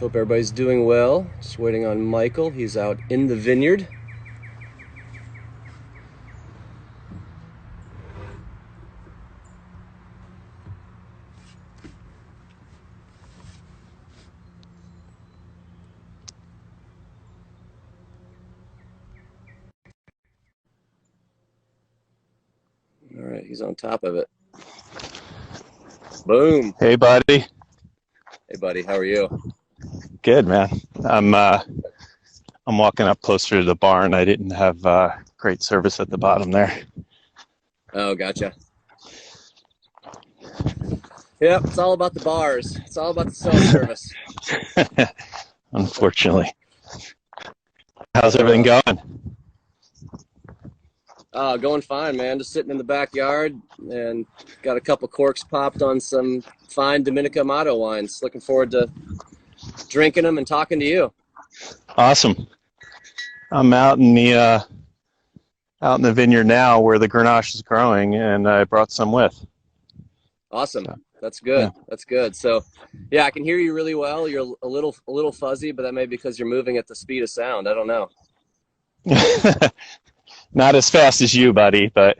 Hope everybody's doing well. Just waiting on Michael. He's out in the vineyard. All right, he's on top of it. Boom. Hey, buddy. Hey, buddy. How are you? Good, man. I'm walking up closer to the barn. I didn't have great service at the bottom there. Oh, gotcha. Yep, it's all about the bars. It's all about the self-service. Unfortunately. How's everything going? Going fine, man. Just sitting in the backyard and got a couple corks popped on some fine Domenica Amato wines. Looking forward to drinking them and talking to you. Awesome. I'm out in the vineyard now where the Grenache is growing, and I brought some with. Awesome. That's good. Yeah. That's good. So, yeah, I can hear you really well. You're a little fuzzy, but that may be because you're moving at the speed of sound. I don't know. Not as fast as you, buddy, but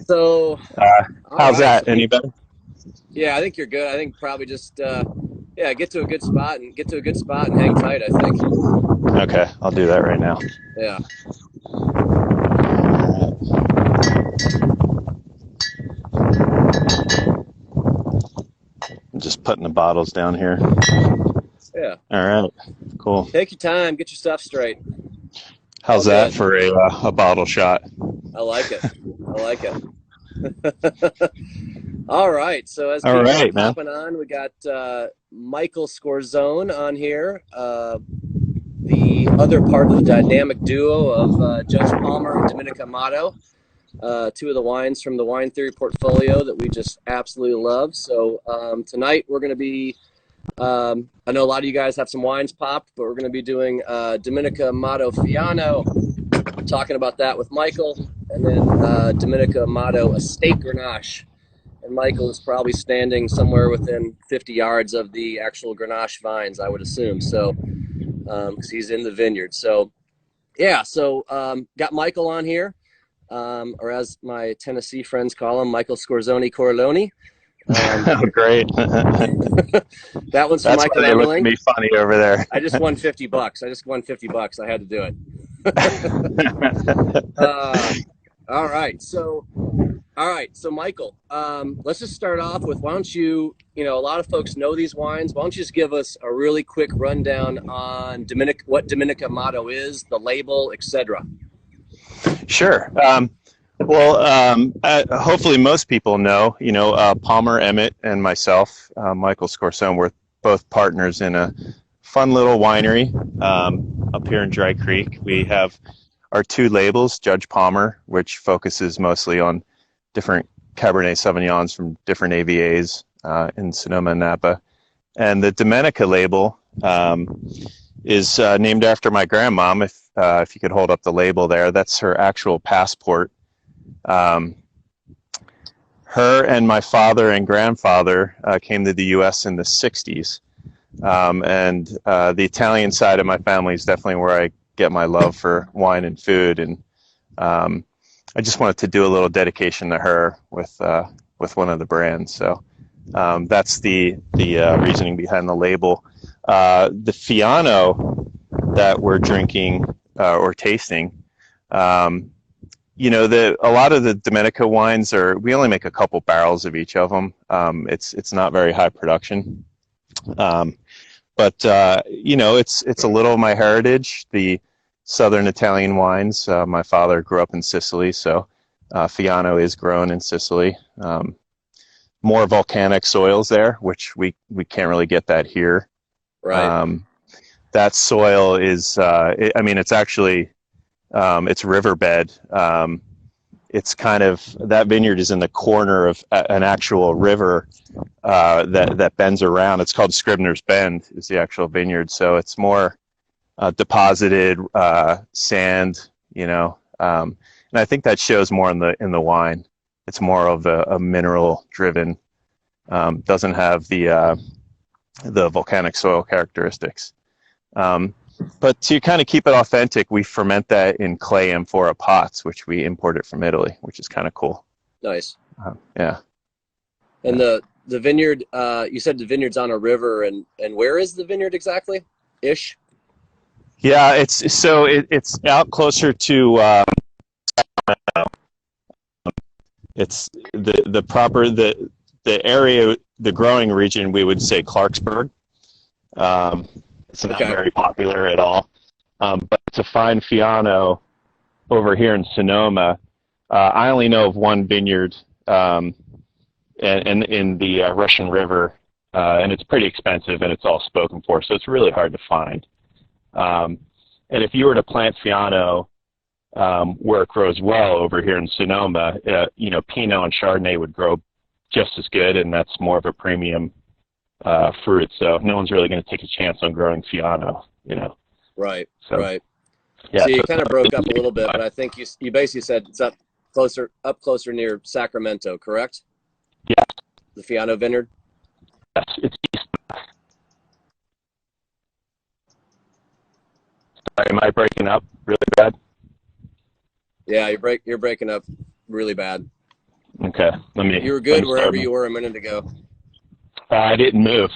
so how's right. that? Any better? Yeah, I think you're good. I think probably just get to a good spot and hang tight, I think. Okay, I'll do that right now. Yeah. I'm just putting the bottles down here. Yeah. All right, cool. Take your time, get your stuff straight. How's that for a bottle shot? I like it. All right. So as All people right, are popping on, we got Michael Scorsone on here, the other part of the dynamic duo of Judge Palmer and Domenica Amato, two of the wines from the Wine Theory portfolio that we just absolutely love. So tonight we're going to be, I know a lot of you guys have some wines popped, but we're going to be doing Domenica Amato Fiano, talking about that with Michael, and then Domenica Amato Estate Grenache. And Michael is probably standing somewhere within 50 yards of the actual Grenache vines, I would assume. So, because he's in the vineyard. So, yeah. So, got Michael on here, or as my Tennessee friends call him, Michael Scorsone Corleone. Oh, great. That one's for That's Michael why they look Emmerling. at me funny over there. I just won $50. I had to do it. All right. So Michael, let's just start off with, why don't you, a lot of folks know these wines. Why don't you just give us a really quick rundown on what Domenica Amato is, the label, etc. Sure. Hopefully most people know, Palmer Emmett and myself, Michael Scorsone, we're both partners in a fun little winery up here in Dry Creek. We have our two labels, Judge Palmer, which focuses mostly on different Cabernet Sauvignons from different AVAs in Sonoma and Napa. And the Domenica label is named after my grandmom. If you could hold up the label there, that's her actual passport. Her and my father and grandfather came to the U.S. in the 60s. And the Italian side of my family is definitely where I get my love for wine and food. And I just wanted to do a little dedication to her with one of the brands. So that's the reasoning behind the label. The Fiano that we're drinking or tasting, a lot of the Domenica wines we only make a couple barrels of each of them. It's not very high production. But it's a little of my heritage, the Southern Italian wines. My father grew up in Sicily, so Fiano is grown in Sicily. More volcanic soils there, which we can't really get that here. Right. That soil is, it's actually, it's riverbed. It's kind of, that vineyard is in the corner of an actual river that bends around. It's called Scribner's Bend is the actual vineyard. So it's more deposited sand, and I think that shows more in the wine. It's more of a mineral driven Doesn't have the volcanic soil characteristics. But to kind of keep it authentic, we ferment that in clay amphora pots, which we imported from Italy, which is kind of cool. Nice. Yeah. And the vineyard, you said the vineyard's on a river, and where is the vineyard exactly? Ish. Yeah, it's out closer to it's the area, the growing region, we would say Clarksburg. It's not very popular at all. But to find Fiano over here in Sonoma, I only know of one vineyard and in the Russian River, and it's pretty expensive and it's all spoken for, so it's really hard to find. And if you were to plant Fiano where it grows well over here in Sonoma, Pinot and Chardonnay would grow just as good, and that's more of a premium fruit. So no one's really going to take a chance on growing Fiano, Right. So, right. Yeah, so you kind of broke up a little bit, but I think you basically said it's up closer near Sacramento, correct? Yeah. The Fiano vineyard. Yes, it's east. Sorry, am I breaking up really bad? Yeah, you're breaking up really bad. Okay, You were good wherever you were a minute ago. I didn't move.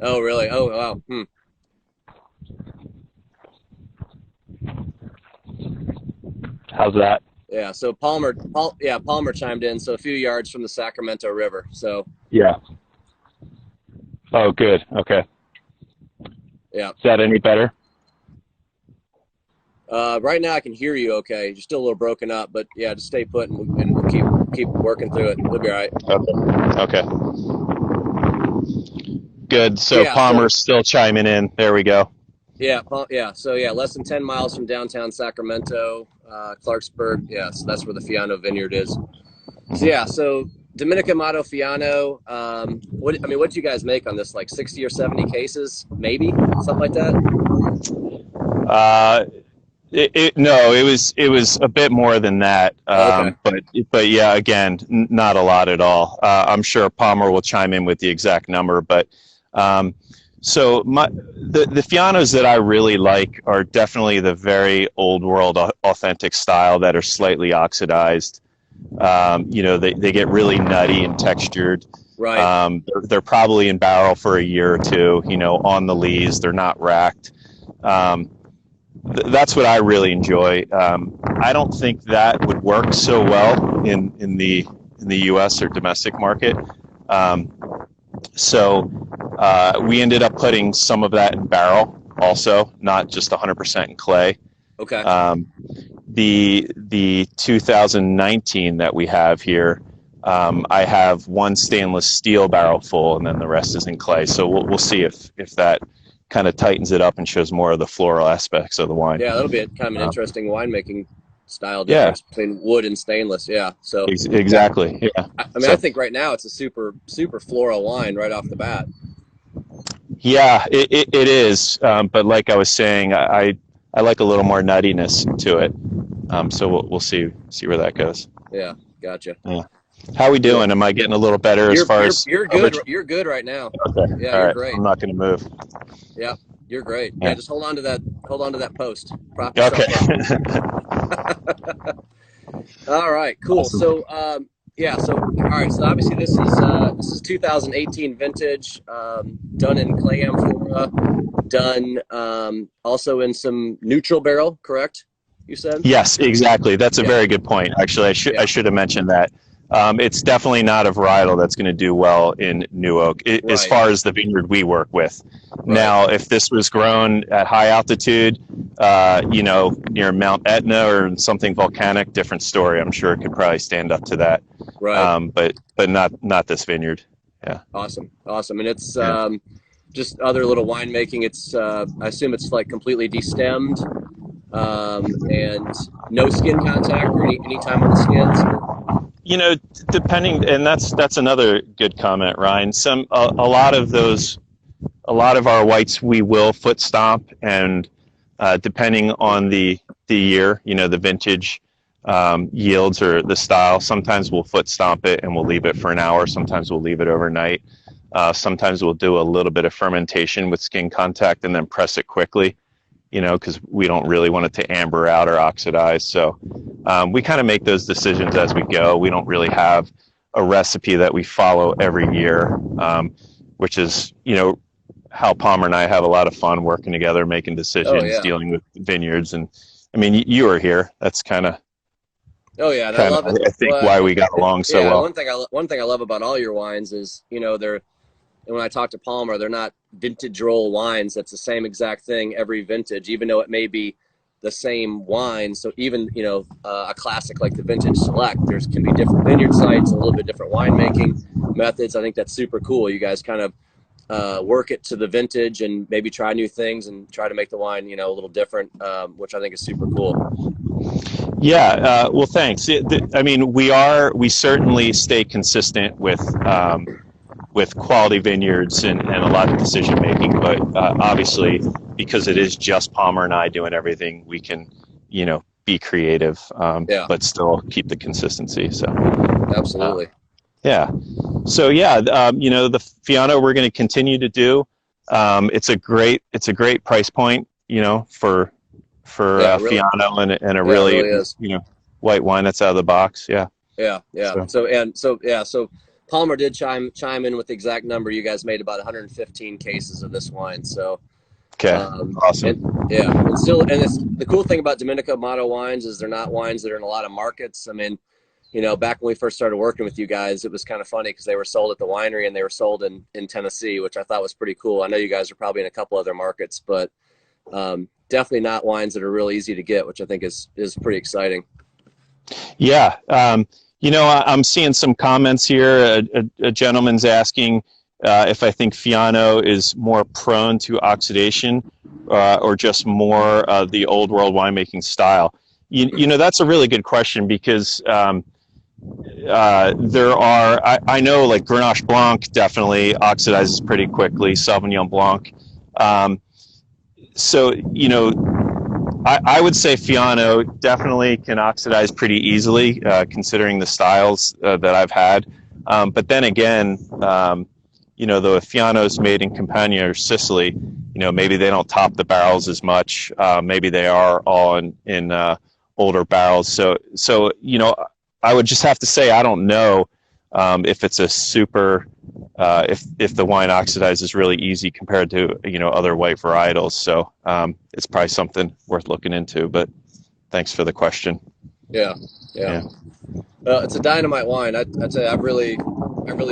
Oh, really? Oh, wow. How's that? Yeah. So Palmer chimed in. So a few yards from the Sacramento River. So. Yeah. Oh, good. Okay. Yeah. Is that any better? Right now I can hear you okay. You're still a little broken up, but yeah, just stay put and we'll keep working through it. We'll be all right. Okay. Good. So Palmer's still chiming in. There we go. Yeah. So less than 10 miles from downtown Sacramento, Clarksburg. Yeah. So that's where the Fiano vineyard is. So Domenica, Amato, Fiano. What did you guys make on this? Like 60 or 70 cases, maybe something like that. It was a bit more than that. But yeah, again, not a lot at all. I'm sure Palmer will chime in with the exact number, but so the Fianos that I really like are definitely the very old world authentic style that are slightly oxidized. They get really nutty and textured. Right. They're probably in barrel for a year or two, on the lees. They're not racked. That's what I really enjoy. I don't think that would work so well in the U.S. or domestic market. So we ended up putting some of that in barrel also, not just 100% in clay. Okay. The 2019 that we have here, I have one stainless steel barrel full, and then the rest is in clay. So we'll see if that kind of tightens it up and shows more of the floral aspects of the wine. Yeah, that'll be kind of an interesting winemaking style difference between wood and stainless. Yeah. So exactly. Yeah. I think right now it's a super floral wine right off the bat. Yeah, it is. But like I was saying, I like a little more nuttiness to it. So we'll see where that goes. Yeah. Gotcha. Yeah. How are we doing? Am I getting a little better as far as you're good? You're good right now. Okay. Yeah, All you're right. great. I'm not going to move. Yeah, you're great. Yeah. Just hold on to that post. Prop Okay. All right. Cool. Awesome. So all right. So obviously this is 2018 vintage, done in clay amphora, done also in some neutral barrel. Correct? You said? Yes, exactly. That's a very good point. Actually, I should have mentioned that. It's definitely not a varietal that's going to do well in New Oak as far as the vineyard we work with. Right. Now, if this was grown at high altitude, near Mount Etna or something volcanic, different story. I'm sure it could probably stand up to that. Right. But not this vineyard. Yeah. Awesome. And it's just other little winemaking. It's I assume it's like completely destemmed, and no skin contact or any time on the skins. Depending, and that's another good comment, Ryan. A lot of our whites we will foot stomp, and depending on the year, the vintage, yields or the style. Sometimes we'll foot stomp it and we'll leave it for an hour. Sometimes we'll leave it overnight. Sometimes we'll do a little bit of fermentation with skin contact and then press it quickly, because we don't really want it to amber out or oxidize. So we kind of make those decisions as we go. We don't really have a recipe that we follow every year, which is, how Palmer and I have a lot of fun working together, making decisions, dealing with vineyards. And I mean, you were here. That's kind of, and I love it. I think why we got along so well. One thing I love about all your wines is, and when I talk to Palmer, they're not vintage roll wines. That's the same exact thing every vintage, even though it may be the same wine. So even, a classic like the Vintage Select, can be different vineyard sites, a little bit different winemaking methods. I think that's super cool. You guys kind of work it to the vintage and maybe try new things and try to make the wine, a little different, which I think is super cool. Yeah. Well, thanks. I mean, we certainly stay consistent with quality vineyards and a lot of decision making, but obviously because it is just Palmer and I doing everything, we can, be creative, but still keep the consistency. So absolutely. So the Fiano we're going to continue to do. It's a great price point, for really, Fiano and a really white wine that's out of the box. So Palmer did chime in with the exact number. You guys made about 115 cases of this wine. So awesome. And the cool thing about Domenica Amato wines is they're not wines that are in a lot of markets. I mean, back when we first started working with you guys, it was kind of funny because they were sold at the winery and they were sold in Tennessee, which I thought was pretty cool. I know you guys are probably in a couple other markets, but definitely not wines that are really easy to get, which I think is pretty exciting. Yeah. I'm seeing some comments here. A gentleman's asking if I think Fiano is more prone to oxidation or just more the old world winemaking style. That's a really good question because there are, I know like Grenache Blanc definitely oxidizes pretty quickly, Sauvignon Blanc. I would say Fiano definitely can oxidize pretty easily, considering the styles that I've had. But then again, the Fiano's made in Campania or Sicily, maybe they don't top the barrels as much. Maybe they are all in older barrels. So I would just have to say I don't know if it's a super if the wine oxidizes really easy compared to other white varietals. So it's probably something worth looking into. But thanks for the question. Yeah. It's a dynamite wine. I'd say I really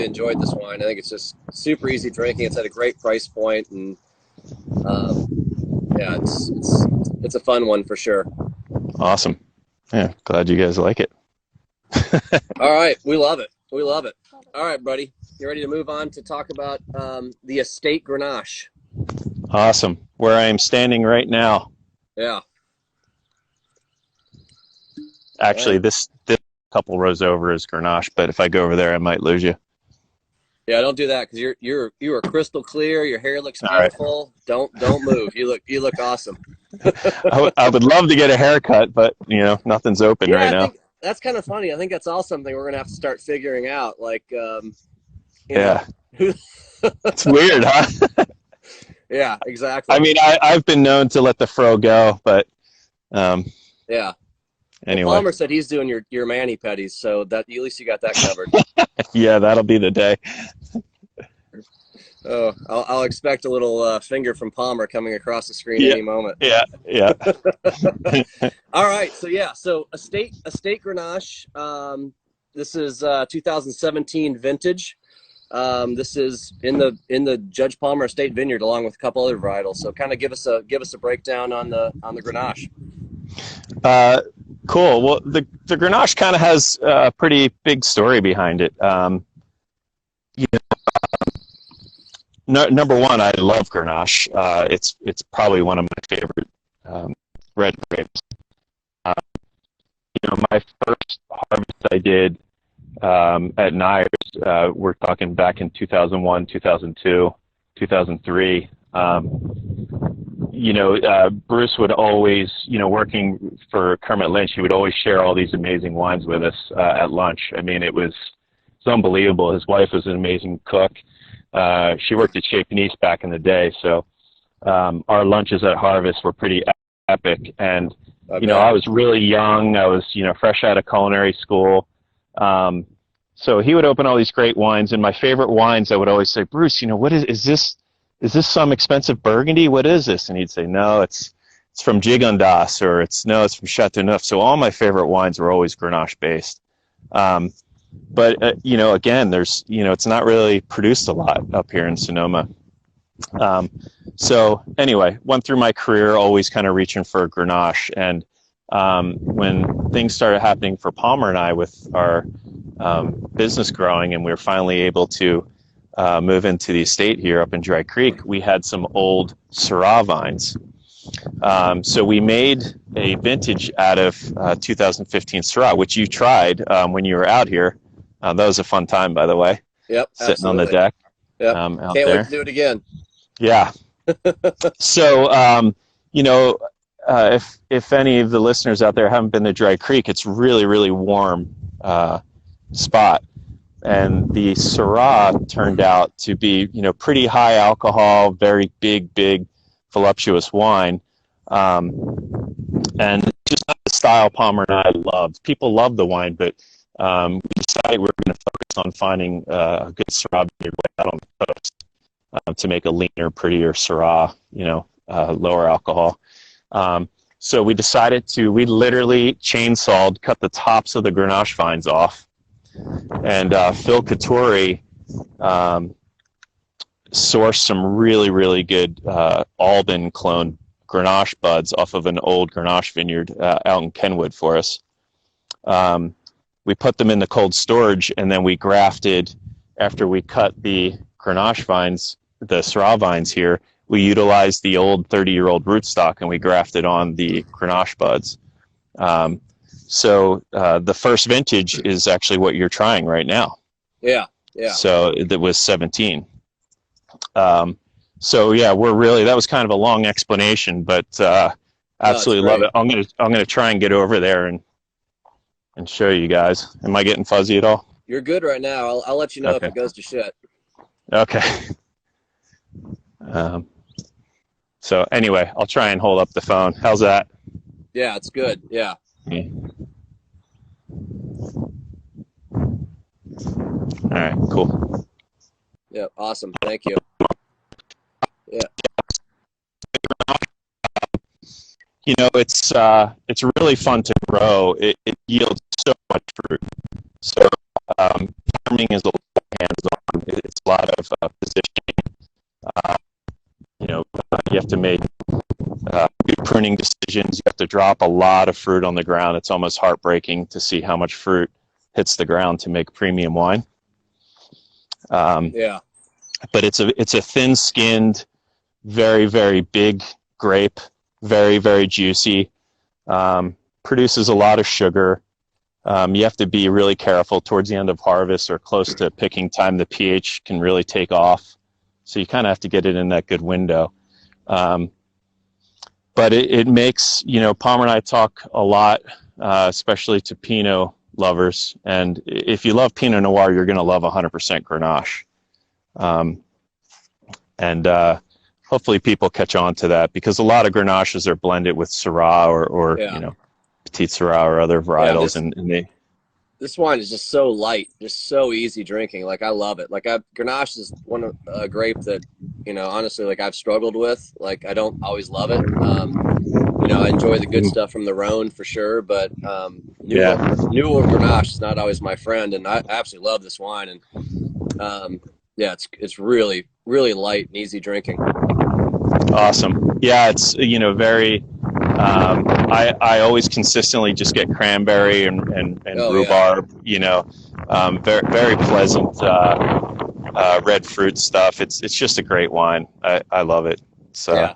enjoyed this wine. I think it's just super easy drinking. It's at a great price point, and it's a fun one for sure. Awesome. Yeah, glad you guys like it. All right, we love it. All right, buddy, you ready to move on to talk about the Estate Grenache? Awesome. Where I am standing right now. Yeah. Actually, this couple rows over is Grenache, but if I go over there, I might lose you. Yeah, don't do that because you are crystal clear. Your hair looks beautiful. Right. Don't move. You look awesome. I would love to get a haircut, but nothing's open right now. That's kind of funny. I think that's all something we're gonna have to start figuring out. Like, it's weird, huh? Yeah, exactly. I mean, I've been known to let the fro go, but yeah. Anyway, well, Palmer said he's doing your mani-pedis, so that at least you got that covered. Yeah, that'll be the day. Oh, I'll expect a little finger from Palmer coming across the screen any moment. Yeah. All right, so Estate Grenache. This is 2017 vintage. This is in the Judge Palmer Estate Vineyard, along with a couple other varietals. So, kind of give us a breakdown on the Grenache. Cool. Well, the Grenache kind of has a pretty big story behind it. Number one, I love Grenache. It's probably one of my favorite red grapes. My first harvest I did at Nyers, we're talking back in 2001, 2002, 2003. Bruce would always, working for Kermit Lynch, he would always share all these amazing wines with us at lunch. I mean, it's unbelievable. His wife was an amazing cook. She worked at Chez Panisse back in the day, so our lunches at Harvest were pretty epic. And I was really young. I was, fresh out of culinary school. So he would open all these great wines, and my favorite wines, I would always say, Bruce, what is this? Is this some expensive Burgundy? What is this? And he'd say, no, it's from Gigondas, or it's from Chateauneuf. So all my favorite wines were always Grenache based. But again, there's, it's not really produced a lot up here in Sonoma. So anyway, went through my career always kind of reaching for Grenache. And when things started happening for Palmer and I with our business growing, and we were finally able to move into the estate here up in Dry Creek, we had some old Syrah vines. So we made a vintage out of 2015 Syrah, which you tried when you were out here. That was a fun time, by the way. Yep, sitting absolutely. On the deck. Yep. Out Can't there. wait to do it again. Yeah. So, if any of the listeners out there haven't been to Dry Creek, it's really, really warm spot. And the Syrah turned out to be, pretty high alcohol, very big, voluptuous wine. And just not the style Palmer and I loved. People loved the wine, but we decided we were going to focus on finding a good Syrah vineyard way out on the coast to make a leaner, prettier Syrah, lower alcohol. So we decided we literally chainsawed, cut the tops of the Grenache vines off. And Phil Cattori sourced some really, really good Alban clone Grenache buds off of an old Grenache vineyard out in Kenwood for us. We put them in the cold storage, and then we grafted, after we cut the Grenache vines, the Syrah vines here, we utilized the old 30-year-old rootstock, and we grafted on the Grenache buds. So the first vintage is actually what you're trying right now. Yeah. So it was 17. So yeah, that was kind of a long explanation, but absolutely love it. I'm gonna try and get over there and show you guys. Am I getting fuzzy at all? You're good right now. I'll let you know if it goes to shit. Okay. So anyway, I'll try and hold up the phone. How's that? Yeah, it's good. Yeah. All right, cool. Yeah, awesome. Thank you. Yeah. It's really fun to grow. It yields so much fruit. So farming is a lot hands-on. It's a lot of positioning. You have to make good pruning decisions. You have to drop a lot of fruit on the ground. It's almost heartbreaking to see how much fruit hits the ground to make premium wine. Yeah. But it's a thin-skinned, very, very big grape, very, very juicy. Produces a lot of sugar. You have to be really careful towards the end of harvest or close to picking time. The pH can really take off. So you kind of have to get it in that good window. But it makes, Palmer and I talk a lot, especially to Pinot lovers. And if you love Pinot Noir, you're going to love 100% Grenache. Hopefully people catch on to that, because a lot of Grenaches are blended with Syrah or Petit Syrah or other varietals. Yeah, this wine is just so light, just so easy drinking. Like, I love it. Like, Grenache is one of a grape that, honestly, like, I've struggled with. Like, I don't always love it. I enjoy the good stuff from the Rhone for sure, but New World Grenache is not always my friend, and I absolutely love this wine. And it's really, really light and easy drinking. Awesome. Yeah, it's very. I always consistently just get cranberry and rhubarb. Yeah. Very, very pleasant red fruit stuff. It's just a great wine. I love it. So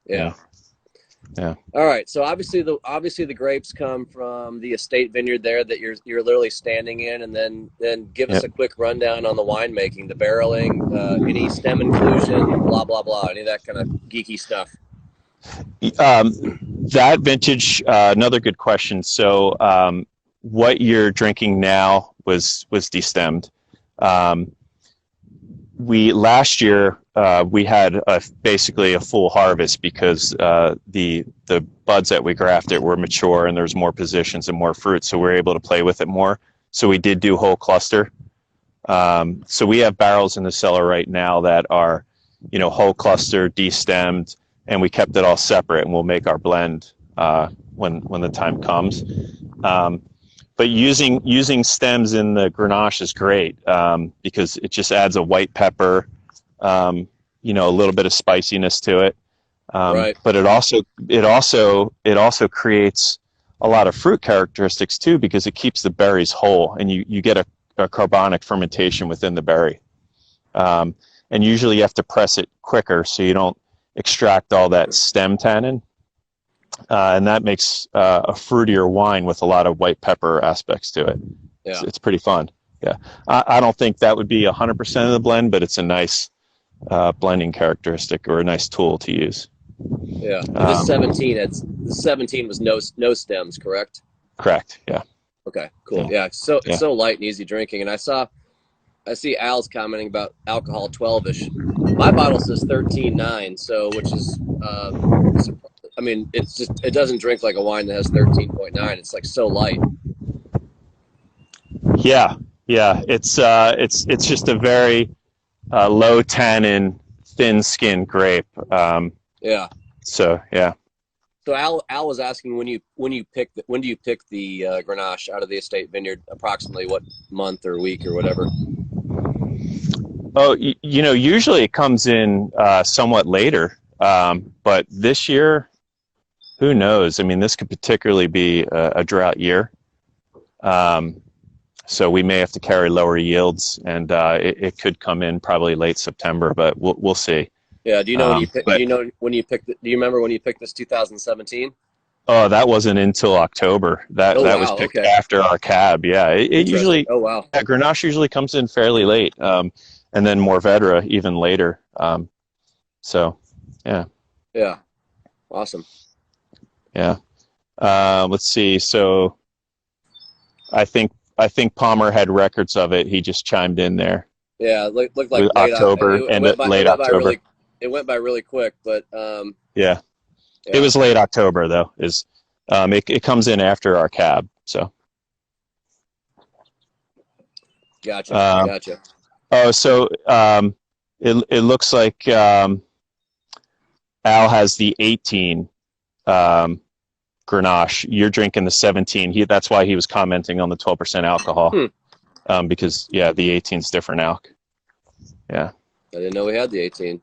yeah. All right. So obviously the grapes come from the estate vineyard there that you're literally standing in, and then give us a quick rundown on the winemaking, the barreling, any stem inclusion, blah blah blah, any of that kind of geeky stuff. That vintage, another good question. So, what you're drinking now was destemmed. Um, we last year we had basically a full harvest because the buds that we grafted were mature and there's more positions and more fruit, so we were able to play with it more. So we did do whole cluster. So we have barrels in the cellar right now that are, whole cluster, destemmed, and we kept it all separate, and we'll make our blend when the time comes. But using stems in the Grenache is great because it just adds a white pepper, a little bit of spiciness to it. Right. But it also creates a lot of fruit characteristics too, because it keeps the berries whole, and you get a carbonic fermentation within the berry. And usually you have to press it quicker so you don't extract all that stem tannin. And that makes a fruitier wine with a lot of white pepper aspects to it. Yeah. It's pretty fun. Yeah. I don't think that would be 100% of the blend, but it's a nice blending characteristic or a nice tool to use. Yeah. The 17 was no stems, correct? Correct. Yeah. Okay, cool. Yeah. It's so light and easy drinking. And I see Al's commenting about alcohol 12ish. My bottle says 13.9, so which is it doesn't drink like a wine that has 13.9. It's like so light. Yeah. It's just a very low tannin, thin skin grape. Yeah. So yeah. So Al was asking when do you pick the Grenache out of the estate vineyard? Approximately what month or week or whatever? Oh, usually it comes in somewhat later, but this year, who knows? I mean, this could particularly be a drought year, so we may have to carry lower yields, and it could come in probably late September, but we'll see. Yeah. Do you know when you picked? Do you remember when you picked this 2017? Oh, that wasn't until October. That was picked after our cab. Yeah, it usually. Oh wow. Yeah, Grenache usually comes in fairly late, and then Mourvedre even later. So, yeah. Yeah. Awesome. Yeah. Let's see. So, I think Palmer had records of it. He just chimed in there. Yeah, it looked like October late October. It went by really quick, but yeah. It was late October though. It comes in after our cab, so. Gotcha. Oh, so it looks like Al has the 18 Grenache. You're drinking the 17. That's why he was commenting on the 12% alcohol. Because the 18 is different alc. Yeah. I didn't know we had the 18.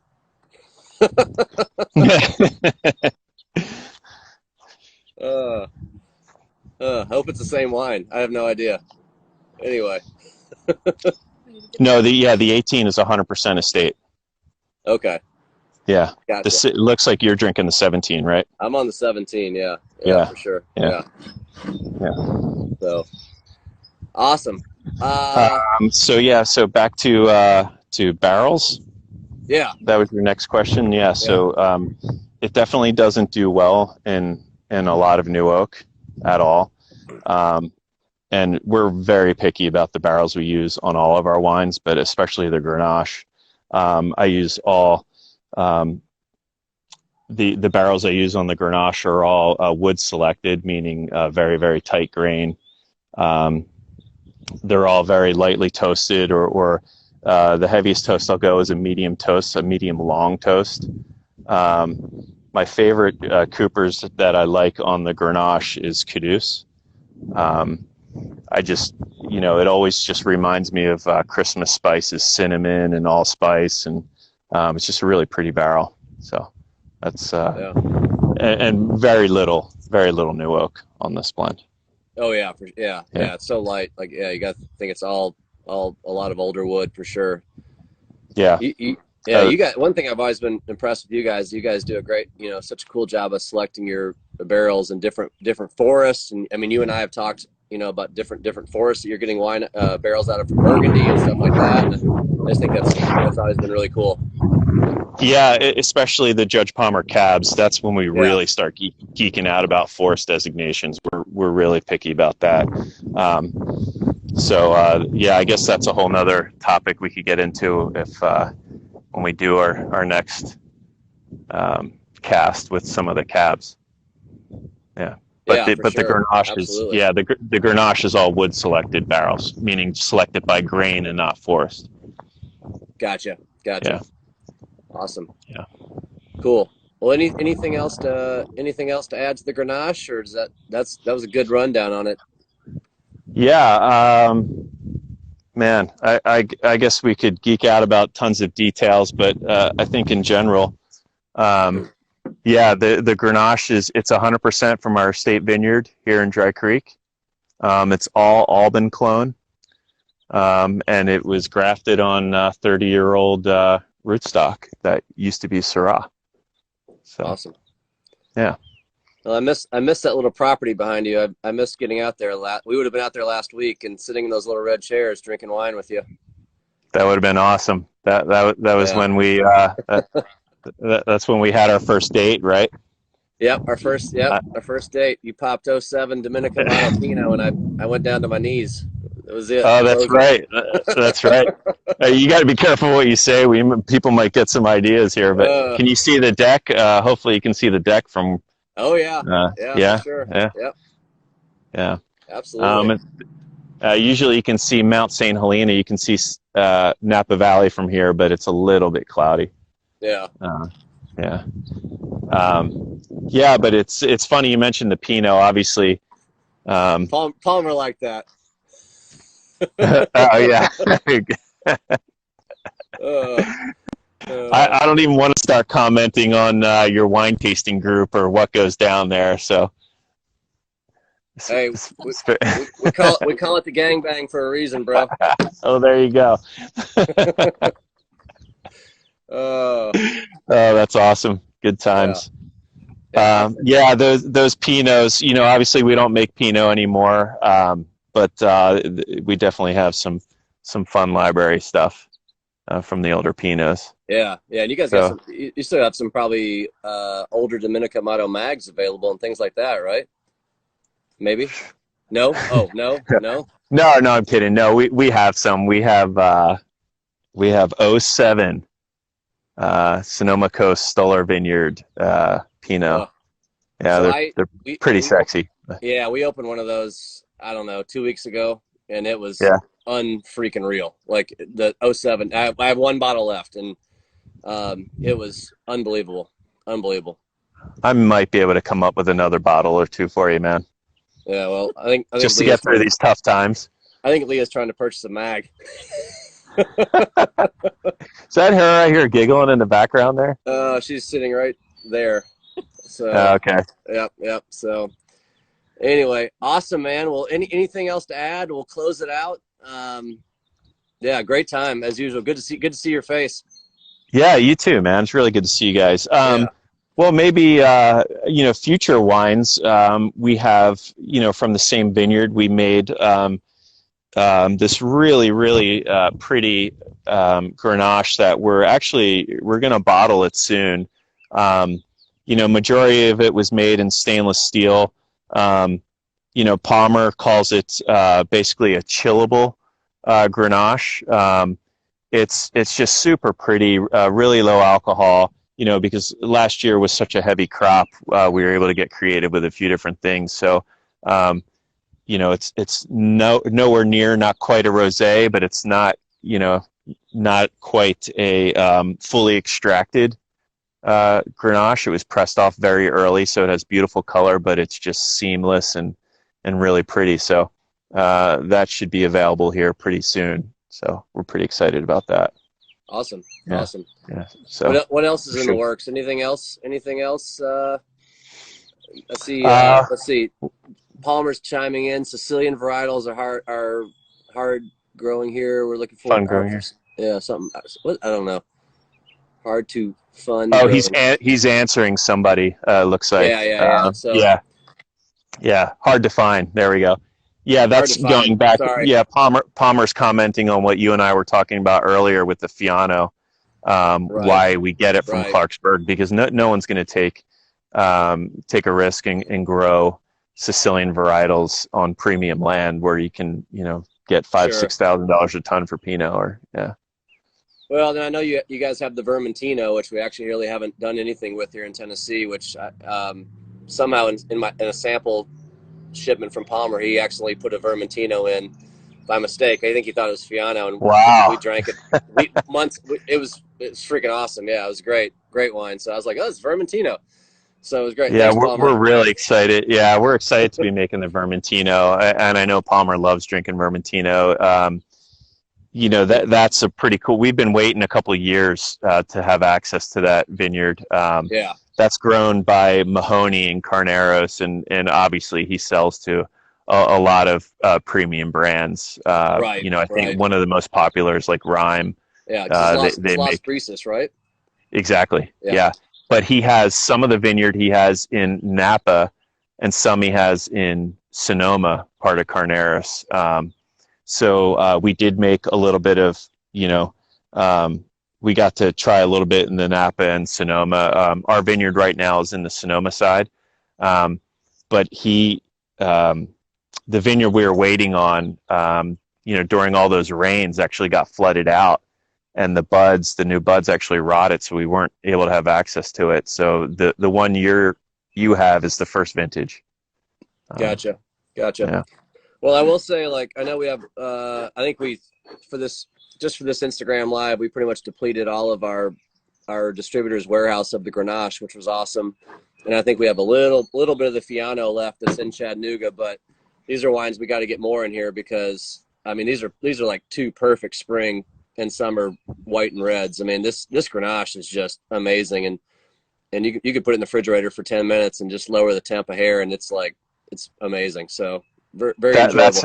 I hope it's the same wine. I have no idea. Anyway. No, the 18 is 100% estate. Okay. Yeah. Gotcha. It looks like you're drinking the 17, right? I'm on the 17. Yeah, for sure. Yeah. So awesome. So back to barrels. Yeah. That was your next question. Yeah. So it definitely doesn't do well in a lot of new oak at all. And we're very picky about the barrels we use on all of our wines, but especially the Grenache. I use all the barrels I use on the Grenache are all wood selected, meaning very, very tight grain. They're all very lightly toasted, or the heaviest toast I'll go is a medium toast, a medium long toast. My favorite Coopers that I like on the Grenache is Caduce. I just, it always just reminds me of Christmas spices, cinnamon and allspice, and it's just a really pretty barrel. So that's and very little new oak on this blend. Oh yeah, it's so light. Like you got to think it's all a lot of older wood for sure. Yeah. You got one thing I've always been impressed with you guys. You guys do a great, such a cool job of selecting your barrels in different forests. And I mean, you and I have talked, about different forests that you're getting wine barrels out of from Burgundy and stuff like that. And I just think that's always been really cool. Yeah, especially the Judge Palmer cabs. That's when we Yeah, really start geeking out about forest designations. We're really picky about that. Um, yeah, I guess that's a whole nother topic we could get into if when we do our next cast with some of the cabs. Yeah. yeah, for But the sure, Grenache is, absolutely. yeah, the Grenache is all wood selected barrels, meaning selected by grain and not forest. Gotcha, gotcha. Yeah, Awesome, yeah. cool. Well, anything else to add to the Grenache, or is that was a good rundown on it? Yeah, man, I guess we could geek out about tons of details, but I think in general, um, yeah, the Grenache it's 100% from our state vineyard here in Dry Creek. It's all Alban clone, and it was grafted on 30-year-old rootstock that used to be Syrah. So Awesome. yeah, Well, I miss that little property behind you. I missed getting out there. We would have been out there last week and sitting in those little red chairs drinking wine with you. that would have been awesome. That was Yeah. when that's when we had our first date, right? Yep, our first date. You popped '07 Domenica Amato Pinot, and I went down to my knees. That was it. Oh, that's Closing. right. That's right. You got to be careful what you say. People might get some ideas here, but Uh, can you see the deck? Hopefully, you can see the deck from. oh yeah, yeah, for Yeah, sure. yeah, Yep, yeah. absolutely. Usually, you can see Mount St. Helena. You can see Napa Valley from here, but it's a little bit cloudy. Yeah. Uh, yeah, yeah. But it's funny you mentioned the Pinot. Obviously, Palmer like that. oh yeah. uh, I don't even want to start commenting on your wine tasting group or what goes down there. So, hey, we call it the gangbang for a reason, bro. oh, there you go. Uh, Oh, that's awesome. Good yeah, times. yeah, Yeah, those Pinots. You know, obviously we don't make Pinot anymore, but we definitely have some fun library stuff from the older Pinots. yeah, yeah. And you guys got So some. You still have some probably older Dominica Amato mags available and things like that, right? Maybe. No. Oh no, no. no, I'm kidding. No, we have some. We have '07 Sonoma Coast Stoller Vineyard Pinot. Uh, Yeah, so they're we pretty sexy. yeah, we opened one of those. I don't know, 2 weeks ago, and it was Yeah, unfreaking real. Like the '07. I have one bottle left, and it was unbelievable, unbelievable. I might be able to come up with another bottle or two for you, man, Yeah. Well, I think just to get through these tough times. I think Leah's trying to purchase a mag. Is that her right here giggling in the background there? She's sitting right there. So, Okay. yep, yep. So, anyway, awesome, man. Well, anything else to add? We'll close it out. Yeah, great time as usual. Good to see your face. Yeah, you too, man. It's really good to see you guys. Yeah, Well, maybe future wines. We have from the same vineyard we made this really pretty Grenache that we're going to bottle it soon. Majority of it was made in stainless steel. Palmer calls it basically a chillable Grenache. It's just super pretty, really low alcohol. Because last year was such a heavy crop, we were able to get creative with a few different things. So, it's nowhere near, not quite a rosé, but it's not quite a fully extracted Grenache. It was pressed off very early, so it has beautiful color, but it's just seamless and really pretty. So that should be available here pretty soon. So we're pretty excited about that. awesome, Yeah, awesome. yeah. So What else is in the sure. works? Anything else? Anything else? Let's see. Uh, Let's see. Palmer's chiming in. Sicilian varietals are hard growing here. We're looking for fun growing here. yeah, something. What, I don't know. Hard to fun Oh, growing. he's answering somebody. Looks like. Yeah. So Yeah. Hard to find. There we go. Yeah, hard that's to find. going back. Sorry. Yeah, Palmer's commenting on what you and I were talking about earlier with the Fiano. Right. why we get it from Right. Clarksburg, because no one's going to take a risk and grow Sicilian varietals on premium land where you can, get five, Sure. $6,000 a ton for Pinot or yeah. Well, then I know you guys have the Vermentino, which we actually really haven't done anything with here in Tennessee. Which somehow in a sample shipment from Palmer, he actually put a Vermentino in by mistake. I think he thought it was Fiano, and we Wow. drank it. It was freaking awesome. Yeah, it was great wine. So I was like, oh, it's Vermentino. So it was great. Yeah, Thanks, we're Palmer. really excited. Yeah, we're excited to be making the Vermentino, and I know Palmer loves drinking Vermentino. That's a pretty cool. We've been waiting a couple of years to have access to that vineyard. Yeah. That's grown by Mahoney and Carneros, and obviously he sells to a lot of premium brands. Right. I think Right. one of the most popular is like Rhyme. Yeah. It's They Las make Brisas, right? exactly, Yeah. yeah. But he has some of the vineyard he has in Napa, and some he has in Sonoma, part of Carneros. So we did make a little bit of, we got to try a little bit in the Napa and Sonoma. Our vineyard right now is in the Sonoma side, but the vineyard we were waiting on, during all those rains, actually got flooded out, and the new buds actually rotted, so we weren't able to have access to it. So the one you have is the first vintage. Gotcha. Yeah. Well, I will say, like, I know we have, I think for this Instagram live, we pretty much depleted all of our distributor's warehouse of the Grenache, which was awesome. And I think we have a little bit of the Fiano left that's in Chattanooga, but these are wines we got to get more in here because, I mean, these are like two perfect spring and summer white and reds. I mean, this Grenache is just amazing. And you could put it in the refrigerator for 10 minutes and just lower the temp a hair, and it's amazing. So, very enjoyable.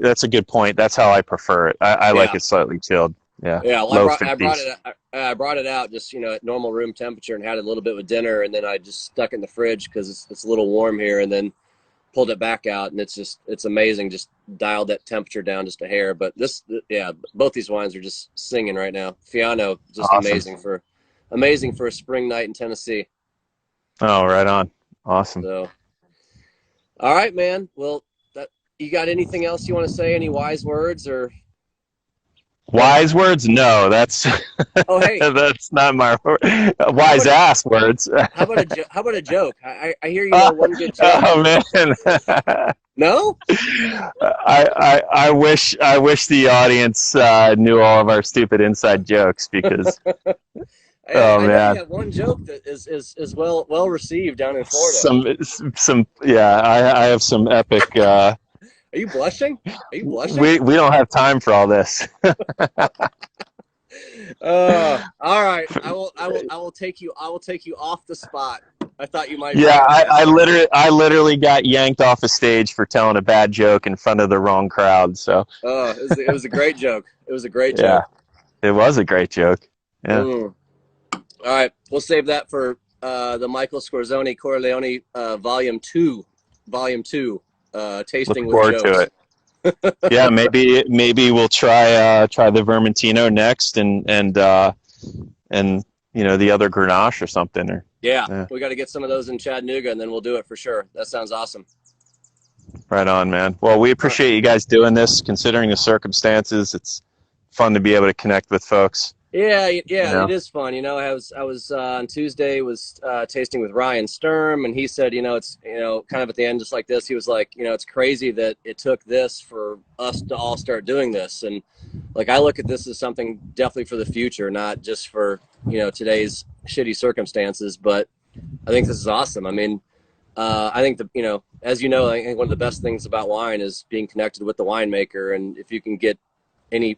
That's a good point. That's how I prefer it. I like Yeah. it slightly chilled. Yeah. Yeah, well, Low I brought it out just at normal room temperature and had it a little bit with dinner, and then I just stuck it in the fridge because it's a little warm here, and then pulled it back out, and it's amazing. Just dialed that temperature down just a hair. But both these wines are just singing right now. Fiano, just Awesome. amazing for a spring night in Tennessee. Oh, right on. Awesome. So, all right, man. Well, you got anything else you want to say? Any wise words or? Wise words? No, that's Oh, hey. that's not my wise ass words. How about a joke? I hear you know one good joke. Oh man. No? I wish the audience knew all of our stupid inside jokes because I oh know man. you have one joke that is well received down in Florida. Some yeah, I have some epic Are you blushing? we don't have time for all this. All right. I will take you off the spot. I thought you might. Yeah, I literally got yanked off a stage for telling a bad joke in front of the wrong crowd. So. Oh, it was a great joke. It was a great Yeah, joke. it was a great joke. Yeah. Mm. All right, we'll save that for the Michael Scorsone Corleone Volume 2. Tasting Look forward with jokes. to it. Yeah, maybe we'll try the Vermentino next, and the other Grenache or something. Or Yeah, we got to get some of those in Chattanooga, and then we'll do it for sure. That sounds awesome. right on, man. Well, we appreciate you guys doing this. Considering the circumstances, it's fun to be able to connect with folks. Yeah, it is fun. I was on Tuesday was tasting with Ryan Sturm, and he said, it's kind of at the end just like this. He was like, it's crazy that it took this for us to all start doing this, and like I look at this as something definitely for the future, not just for today's shitty circumstances. But I think this is awesome. I mean, I think as I think one of the best things about wine is being connected with the winemaker, and if you can get any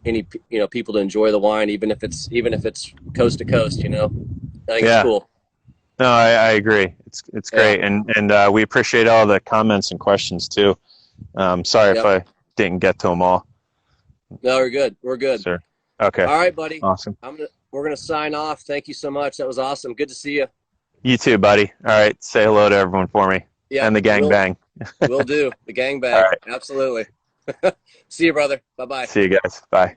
people to enjoy the wine, even if it's coast to coast, I think it's cool. No, I agree. It's great, and we appreciate all the comments and questions too. Sorry if I didn't get to them all. No, we're good. Sure. Okay. All right, buddy. Awesome. We're gonna sign off. Thank you so much. That was awesome. Good to see you. You too, buddy. All right. Say hello to everyone for me. Yeah. And the gang bang. We'll do. The gang bang. All right. Absolutely. See you, brother. Bye-bye. See you guys. Bye.